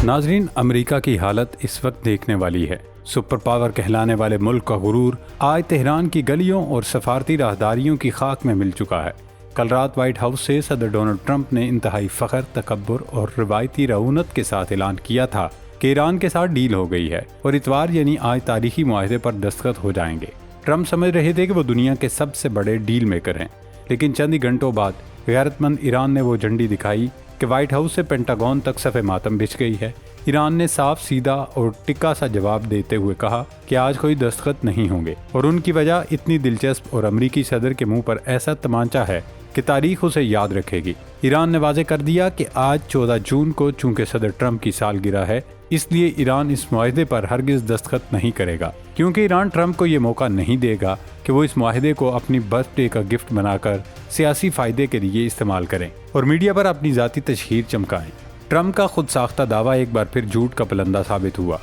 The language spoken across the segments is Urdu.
ناظرین، امریکہ کی حالت اس وقت دیکھنے والی ہے۔ سپر پاور کہلانے والے ملک کا غرور آج تہران کی گلیوں اور سفارتی راہداریوں کی خاک میں مل چکا ہے۔ کل رات وائٹ ہاؤس سے صدر ڈونلڈ ٹرمپ نے انتہائی فخر، تکبر اور روایتی رعونت کے ساتھ اعلان کیا تھا کہ ایران کے ساتھ ڈیل ہو گئی ہے اور اتوار یعنی آج تاریخی معاہدے پر دستخط ہو جائیں گے۔ ٹرمپ سمجھ رہے تھے کہ وہ دنیا کے سب سے بڑے ڈیل میکر ہیں، لیکن چند ہی گھنٹوں بعد غیرت مند ایران نے وہ جھنڈی دکھائی کہ وائٹ ہاؤس سے پینٹاگون تک صف ماتم بچھ گئی ہے۔ ایران نے صاف، سیدھا اور ٹکا سا جواب دیتے ہوئے کہا کہ آج کوئی دستخط نہیں ہوں گے، اور ان کی وجہ اتنی دلچسپ اور امریکی صدر کے منہ پر ایسا تمانچہ ہے کہ تاریخ اسے یاد رکھے گی۔ ایران نے واضح کر دیا کہ آج 14 جون کو چونکہ صدر ٹرمپ کی سالگرہ ہے، اس لیے ایران اس معاہدے پر ہرگز دستخط نہیں کرے گا، کیونکہ ایران ٹرمپ کو یہ موقع نہیں دے گا کہ وہ اس معاہدے کو اپنی برتھ ڈے کا گفٹ بنا کر سیاسی فائدے کے لیے استعمال کریں اور میڈیا پر اپنی ذاتی تشہیر چمکائیں۔ ٹرمپ کا خود ساختہ دعویٰ ایک بار پھر جھوٹ کا پلندہ ثابت ہوا۔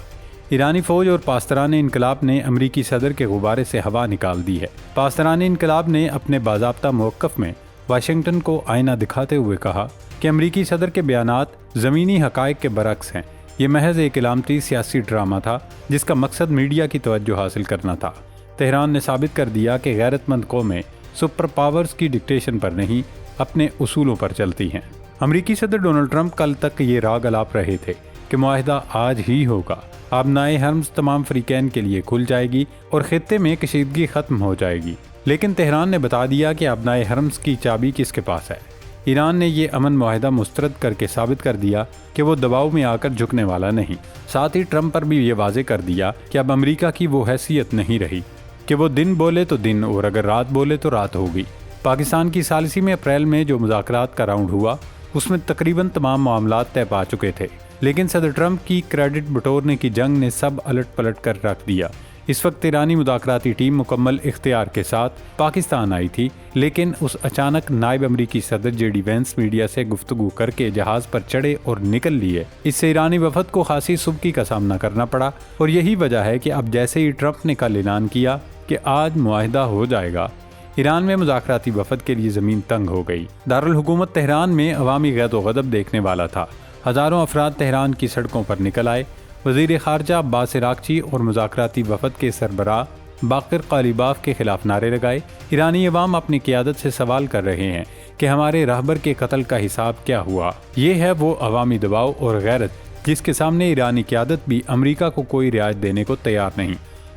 ایرانی فوج اور پاسداران انقلاب نے امریکی صدر کے غبارے سے ہوا نکال دی ہے۔ پاسداران انقلاب نے اپنے باضابطہ موقف میں واشنگٹن کو آئینہ دکھاتے ہوئے کہا کہ امریکی صدر کے بیانات زمینی حقائق کے برعکس ہیں۔ یہ محض ایک علامتی سیاسی ڈرامہ تھا جس کا مقصد میڈیا کی توجہ حاصل کرنا تھا۔ تہران نے ثابت کر دیا کہ غیرت مند قومیں سپر پاورز کی ڈکٹیشن پر نہیں، اپنے اصولوں پر چلتی ہیں۔ امریکی صدر ڈونلڈ ٹرمپ کل تک یہ راگ الاپ رہے تھے کہ معاہدہ آج ہی ہوگا، آبنائے حرمز تمام فریقین کے لیے کھل جائے گی اور خطے میں کشیدگی ختم ہو جائے گی، لیکن تہران نے بتا دیا کہ آبنائے حرمز کی چابی کس کے پاس ہے۔ ایران نے یہ امن معاہدہ مسترد کر کے ثابت کر دیا کہ وہ دباؤ میں آ کر جھکنے والا نہیں۔ ساتھ ہی ٹرمپ پر بھی یہ واضح کر دیا کہ اب امریکہ کی وہ حیثیت نہیں رہی کہ وہ دن بولے تو دن اور اگر رات بولے تو رات ہوگی۔ پاکستان کی ثالثی میں اپریل میں جو مذاکرات کا راؤنڈ ہوا اس میں تقریباً تمام معاملات طے پا چکے تھے، لیکن صدر ٹرمپ کی کریڈٹ بٹورنے کی جنگ نے سب الٹ پلٹ کر رکھ دیا۔ اس وقت ایرانی مذاکراتی ٹیم مکمل اختیار کے ساتھ پاکستان آئی تھی، لیکن اس اچانک نائب امریکی صدر جے ڈی وینس میڈیا سے گفتگو کر کے جہاز پر چڑھے اور نکل لیے۔ اس سے ایرانی وفد کو خاصی سبکی کا سامنا کرنا پڑا، اور یہی وجہ ہے کہ اب جیسے ہی ٹرمپ نے کل اعلان کیا کہ آج معاہدہ ہو جائے گا، ایران میں مذاکراتی وفد کے لیے زمین تنگ ہو گئی۔ دارالحکومت تہران میں عوامی غیظ و غضب دیکھنے والا تھا۔ ہزاروں افراد تہران کی سڑکوں پر نکل آئے۔ وزیر خارجہ عباس عراقچی اور مذاکراتی وفد کے سربراہ باقر قالیباف کے خلاف نعرے لگائے۔ ایرانی عوام اپنی قیادت سے سوال کر رہے ہیں کہ ہمارے راہبر کے قتل کا حساب کیا ہوا۔ یہ ہے وہ عوامی دباؤ اور غیرت جس کے سامنے ایرانی قیادت بھی امریکہ کو کوئی رعایت دینے کو تیار نہیں۔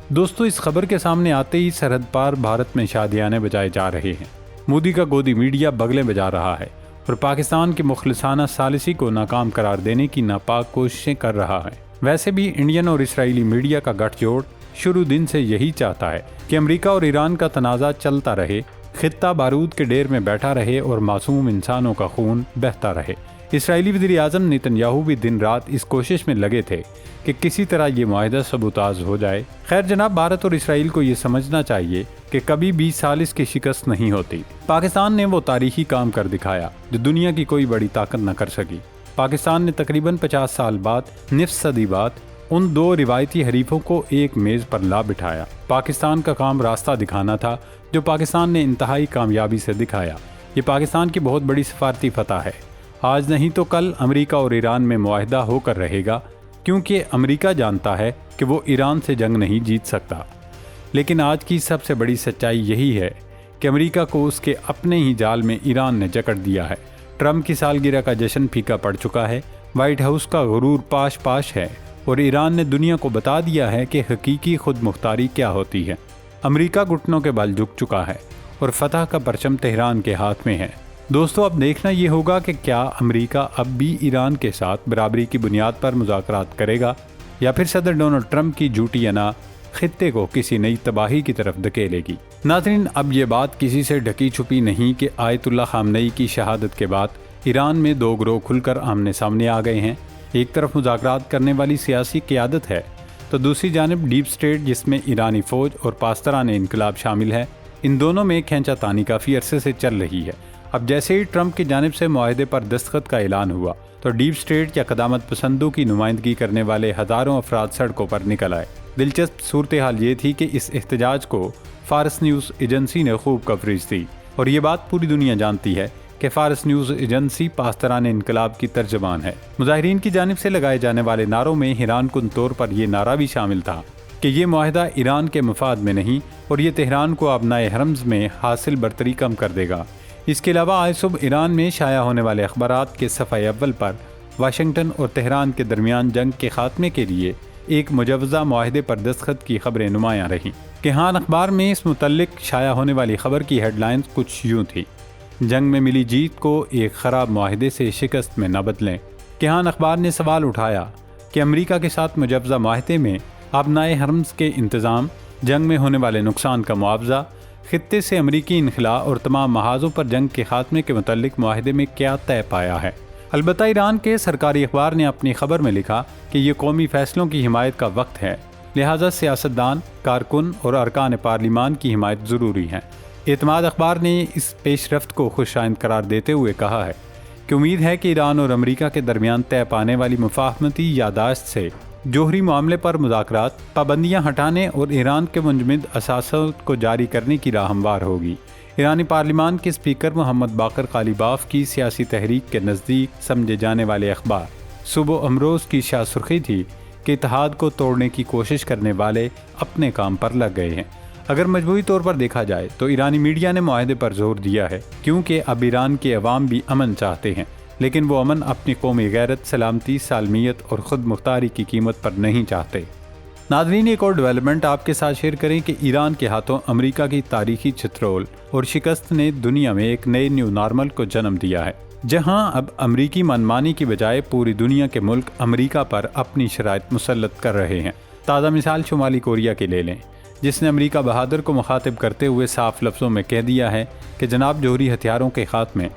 دوستو، اس خبر کے سامنے آتے ہی سرحد پار بھارت میں شادیانے بجائے جا رہے ہیں۔ مودی کا گودی میڈیا بغلیں بجا رہا ہے اور پاکستان کی مخلصانہ ثالثی کو ناکام قرار دینے کی ناپاک کوششیں کر رہا ہے۔ ویسے بھی انڈین اور اسرائیلی میڈیا کا گٹھ جوڑ شروع دن سے یہی چاہتا ہے کہ امریکہ اور ایران کا تنازع چلتا رہے، خطہ بارود کے ڈیر میں بیٹھا رہے اور معصوم انسانوں کا خون بہتا رہے۔ اسرائیلی وزیر اعظم نیتن یاہو بھی دن رات اس کوشش میں لگے تھے کہ کسی طرح یہ معاہدہ سبوتاژ ہو جائے۔ خیر جناب، بھارت اور اسرائیل کو یہ سمجھنا چاہیے کہ کبھی بھی ثالث کی شکست نہیں ہوتی۔ پاکستان نے وہ تاریخی کام کر دکھایا جو دنیا کی کوئی بڑی طاقت نہ کر سکی۔ پاکستان نے تقریباً 50 سال بعد، نصف صدی بعد، ان دو روایتی حریفوں کو ایک میز پر لا بٹھایا۔ پاکستان کا کام راستہ دکھانا تھا جو پاکستان نے انتہائی کامیابی سے دکھایا۔ یہ پاکستان کی بہت بڑی سفارتی فتح ہے۔ آج نہیں تو کل امریکہ اور ایران میں معاہدہ ہو کر رہے گا، کیونکہ امریکہ جانتا ہے کہ وہ ایران سے جنگ نہیں جیت سکتا۔ لیکن آج کی سب سے بڑی سچائی یہی ہے کہ امریکہ کو اس کے اپنے ہی جال میں ایران نے جکڑ دیا ہے۔ ٹرمپ کی سالگرہ کا جشن پھیکا پڑ چکا ہے، وائٹ ہاؤس کا غرور پاش پاش ہے، اور ایران نے دنیا کو بتا دیا ہے کہ حقیقی خود مختاری کیا ہوتی ہے۔ امریکہ گھٹنوں کے بل جھک چکا ہے اور فتح کا پرچم تہران کے ہاتھ میں ہے۔ دوستو، اب دیکھنا یہ ہوگا کہ کیا امریکہ اب بھی ایران کے ساتھ برابری کی بنیاد پر مذاکرات کرے گا، یا پھر صدر ڈونلڈ ٹرمپ کی جھوٹی انا خطے کو کسی نئی تباہی کی طرف دھکیلے گی۔ ناظرین، اب یہ بات کسی سے ڈھکی چھپی نہیں کہ آیت اللہ خامنئی کی شہادت کے بعد ایران میں دو گروہ کھل کر آمنے سامنے آ گئے ہیں۔ ایک طرف مذاکرات کرنے والی سیاسی قیادت ہے تو دوسری جانب ڈیپ اسٹیٹ جس میں ایرانی فوج اور پاسداران انقلاب شامل ہے۔ ان دونوں میں کھینچا تانی کافی عرصے سے چل رہی ہے۔ اب جیسے ہی ٹرمپ کی جانب سے معاہدے پر دستخط کا اعلان ہوا تو ڈیپ اسٹیٹ یا قدامت پسندوں کی نمائندگی کرنے والے ہزاروں افراد سڑکوں پر نکل آئے۔ دلچسپ صورتحال یہ تھی کہ اس احتجاج کو فارس نیوز ایجنسی نے خوب کوریج دی، اور یہ بات پوری دنیا جانتی ہے کہ فارس نیوز ایجنسی پاسداران انقلاب کی ترجمان ہے۔ مظاہرین کی جانب سے لگائے جانے والے نعروں میں حیران کن طور پر یہ نعرہ بھی شامل تھا کہ یہ معاہدہ ایران کے مفاد میں نہیں اور یہ تہران کو ابنائے حرمز میں حاصل برتری کم کر دے گا۔ اس کے علاوہ آج صبح ایران میں شائع ہونے والے اخبارات کے صفحہ اول پر واشنگٹن اور تہران کے درمیان جنگ کے خاتمے کے لیے ایک مجوزہ معاہدے پر دستخط کی خبریں نمایاں رہیں۔ کیہان اخبار میں اس متعلق شائع ہونے والی خبر کی ہیڈ لائنز کچھ یوں تھی: جنگ میں ملی جیت کو ایک خراب معاہدے سے شکست میں نہ بدلیں۔ کیہان اخبار نے سوال اٹھایا کہ امریکہ کے ساتھ مجوزہ معاہدے میں ابنائے حرمز کے انتظام، جنگ میں ہونے والے نقصان کا معاوضہ، خطے سے امریکی انخلاء اور تمام محاذوں پر جنگ کے خاتمے کے متعلق معاہدے میں کیا طے پایا ہے۔ البتہ ایران کے سرکاری اخبار نے اپنی خبر میں لکھا کہ یہ قومی فیصلوں کی حمایت کا وقت ہے، لہٰذا سیاستدان، کارکن اور ارکان پارلیمان کی حمایت ضروری ہے۔ اعتماد اخبار نے اس پیش رفت کو خوش آئند قرار دیتے ہوئے کہا ہے کہ امید ہے کہ ایران اور امریکہ کے درمیان طے پانے والی مفاہمتی یادداشت سے جوہری معاملے پر مذاکرات، پابندیاں ہٹانے اور ایران کے منجمد اثاثوں کو جاری کرنے کی راہ ہموار ہوگی۔ ایرانی پارلیمان کے اسپیکر محمد باقر قالیباف کی سیاسی تحریک کے نزدیک سمجھے جانے والے اخبار صبح امروز کی شاہ سرخی تھی کہ اتحاد کو توڑنے کی کوشش کرنے والے اپنے کام پر لگ گئے ہیں۔ اگر مجموعی طور پر دیکھا جائے تو ایرانی میڈیا نے معاہدے پر زور دیا ہے، کیونکہ اب ایران کے عوام بھی امن چاہتے ہیں، لیکن وہ امن اپنی قومی غیرت، سلامتی، سالمیت اور خود مختاری کی قیمت پر نہیں چاہتے۔ ناظرین، ایک اور ڈیولپمنٹ آپ کے ساتھ شیئر کریں کہ ایران کے ہاتھوں امریکہ کی تاریخی چترول اور شکست نے دنیا میں ایک نئے نیو نارمل کو جنم دیا ہے، جہاں اب امریکی منمانی کی بجائے پوری دنیا کے ملک امریکہ پر اپنی شرائط مسلط کر رہے ہیں۔ تازہ مثال شمالی کوریا کی لے لیں، جس نے امریکہ بہادر کو مخاطب کرتے ہوئے صاف لفظوں میں کہہ دیا ہے کہ جناب، جوہری ہتھیاروں کے خاتمے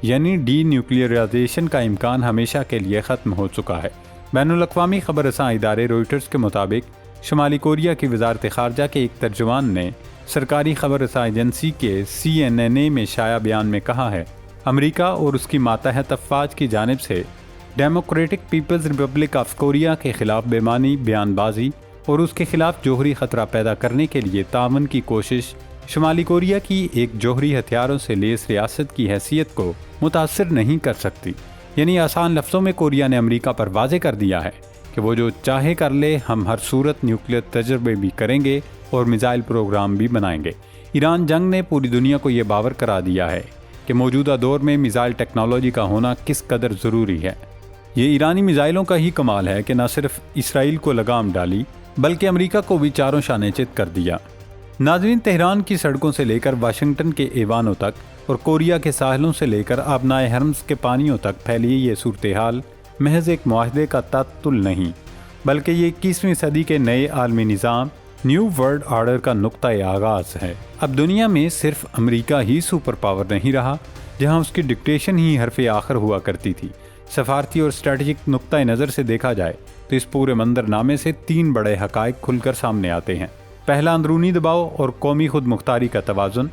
یعنی ڈی نیوکلیئرائزیشن کا امکان ہمیشہ کے لیے ختم ہو چکا ہے۔ بین الاقوامی خبر رساں ادارے روئٹرز کے مطابق شمالی کوریا کی وزارت خارجہ کے ایک ترجمان نے سرکاری خبر رساں ایجنسی کے CNN میں شائع بیان میں کہا ہے، امریکہ اور اس کی ماتحت افواج کی جانب سے democratic people's republic of Korea کے خلاف بے معنی بیان بازی اور اس کے خلاف جوہری خطرہ پیدا کرنے کے لیے تعاون کی کوشش شمالی کوریا کی ایک جوہری ہتھیاروں سے لیس ریاست کی حیثیت کو متاثر نہیں کر سکتی۔ یعنی آسان لفظوں میں کوریا نے امریکہ پر واضح کر دیا ہے کہ وہ جو چاہے کر لے، ہم ہر صورت نیوکلیئر تجربے بھی کریں گے اور میزائل پروگرام بھی بنائیں گے۔ ایران جنگ نے پوری دنیا کو یہ باور کرا دیا ہے کہ موجودہ دور میں میزائل ٹیکنالوجی کا ہونا کس قدر ضروری ہے۔ یہ ایرانی میزائلوں کا ہی کمال ہے کہ نہ صرف اسرائیل کو لگام ڈالی بلکہ امریکہ کو بھی چاروں شانے چت کر دیا۔ ناظرین، تہران کی سڑکوں سے لے کر واشنگٹن کے ایوانوں تک اور کوریا کے ساحلوں سے لے کر آبنائے حرمز کے پانیوں تک پھیلی یہ صورتحال محض ایک معاہدے کا تعطل نہیں، بلکہ یہ 21ویں صدی کے نئے عالمی نظام نیو ورلڈ آرڈر کا نقطۂ آغاز ہے۔ اب دنیا میں صرف امریکہ ہی سپر پاور نہیں رہا، جہاں اس کی ڈکٹیشن ہی حرف آخر ہوا کرتی تھی۔ سفارتی اور اسٹریٹجک نقطۂ نظر سے دیکھا جائے تو اس پورے منظر نامے سے 3 بڑے حقائق کھل کر سامنے آتے ہیں۔ پہلا، اندرونی دباؤ اور قومی خود مختاری کا توازن۔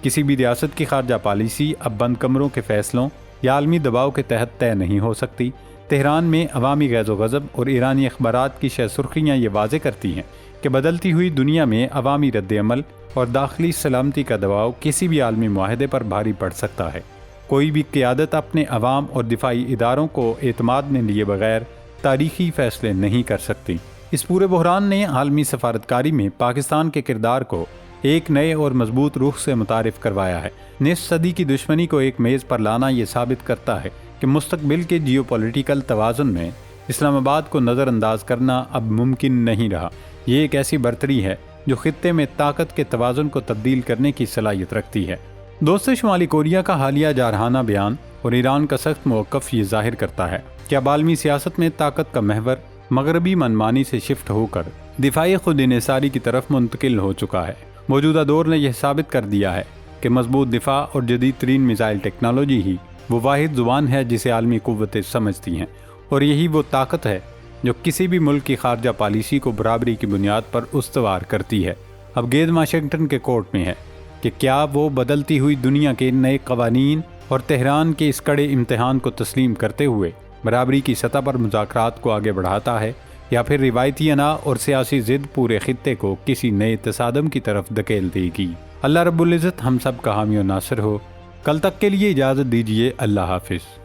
کسی بھی ریاست کی خارجہ پالیسی اب بند کمروں کے فیصلوں یا عالمی دباؤ کے تحت طے نہیں ہو سکتی۔ تہران میں عوامی غیظ و غضب اور ایرانی اخبارات کی شہ سرخیاں یہ واضح کرتی ہیں کہ بدلتی ہوئی دنیا میں عوامی رد عمل اور داخلی سلامتی کا دباؤ کسی بھی عالمی معاہدے پر بھاری پڑ سکتا ہے۔ کوئی بھی قیادت اپنے عوام اور دفاعی اداروں کو اعتماد میں لیے بغیر تاریخی فیصلے نہیں کر سکتی۔ اس پورے بحران نے عالمی سفارتکاری میں پاکستان کے کردار کو ایک نئے اور مضبوط رخ سے متعارف کروایا ہے۔ نصف صدی کی دشمنی کو ایک میز پر لانا یہ ثابت کرتا ہے کہ مستقبل کے جیو پولیٹیکل توازن میں اسلام آباد کو نظر انداز کرنا اب ممکن نہیں رہا۔ یہ ایک ایسی برتری ہے جو خطے میں طاقت کے توازن کو تبدیل کرنے کی صلاحیت رکھتی ہے۔ دوستو، شمالی کوریا کا حالیہ جارحانہ بیان اور ایران کا سخت موقف یہ ظاہر کرتا ہے کہ اب عالمی سیاست میں طاقت کا محور مغربی منمانی سے شفٹ ہو کر دفاعی خود انحصاری کی طرف منتقل ہو چکا ہے۔ موجودہ دور نے یہ ثابت کر دیا ہے کہ مضبوط دفاع اور جدید ترین میزائل ٹیکنالوجی ہی وہ واحد زبان ہے جسے عالمی قوتیں سمجھتی ہیں، اور یہی وہ طاقت ہے جو کسی بھی ملک کی خارجہ پالیسی کو برابری کی بنیاد پر استوار کرتی ہے۔ اب گیند واشنگٹن کے کورٹ میں ہے کہ کیا وہ بدلتی ہوئی دنیا کے نئے قوانین اور تہران کے اس کڑے امتحان کو تسلیم کرتے ہوئے برابری کی سطح پر مذاکرات کو آگے بڑھاتا ہے، یا پھر روایتی انا اور سیاسی ضد پورے خطے کو کسی نئے تصادم کی طرف دھکیل دے گی۔ اللہ رب العزت ہم سب کا حامی و ناصر ہو۔ کل تک کے لیے اجازت دیجیے، اللہ حافظ۔